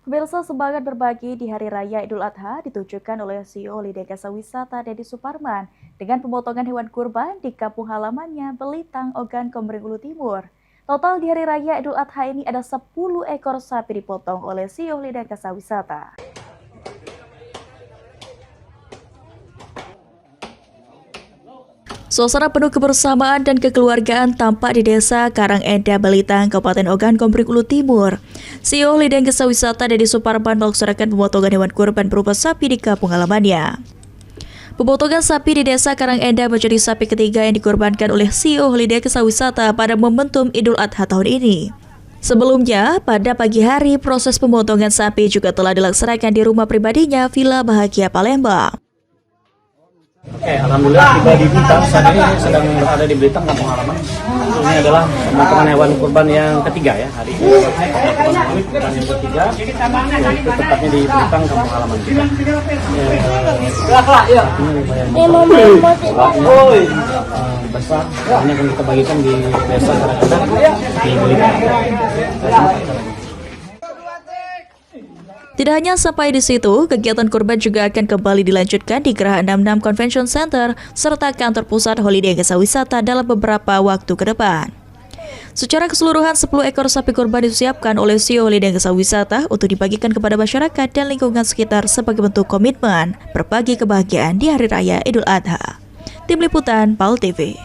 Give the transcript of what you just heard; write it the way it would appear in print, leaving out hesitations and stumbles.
Pemirsa, semangat berbagi di Hari Raya Idul Adha ditujukan oleh CEO Lidah Jasa Wisata Deddy Suparman dengan pemotongan hewan kurban di kampung halamannya Belitang, Ogan, Komering Ulu Timur. Total di Hari Raya Idul Adha ini ada 10 ekor sapi dipotong oleh CEO Lidah Jasa Wisata. Suasana penuh kebersamaan dan kekeluargaan tampak di desa Karangenda, Belitang, Kabupaten Ogan, Komering Ulu Timur. CEO Lidah Jasa Wisata Deddy Suparman melaksanakan pemotongan hewan kurban berupa sapi di kampung halamannya. Pemotongan sapi di desa Karangenda menjadi sapi ketiga yang dikorbankan oleh CEO Lidah Jasa Wisata pada momentum Idul Adha tahun ini. Sebelumnya, pada pagi hari, proses pemotongan sapi juga telah dilaksanakan di rumah pribadinya, Villa Bahagia, Palembang. Oke, alhamdulillah tiba di Blitar. Saat ini sedang berada di Blitar, kampung halaman. Ini adalah pemotongan hewan kurban yang ketiga ya hari ini. Pemotongan hewan kurban yang ketiga, yaitu tepatnya di Blitar, kampung halaman kita. Besar, ini akan kita bagikan di desa Karangenda di Blitar. Tidak hanya sampai di situ, kegiatan kurban juga akan kembali dilanjutkan di Geraha 66 Convention Center serta kantor pusat Holiday Jasa Wisata dalam beberapa waktu ke depan. Secara keseluruhan, 10 ekor sapi kurban disiapkan oleh CEO Holiday Jasa Wisata untuk dibagikan kepada masyarakat dan lingkungan sekitar sebagai bentuk komitmen berbagi kebahagiaan di Hari Raya Idul Adha. Tim Liputan PAL TV.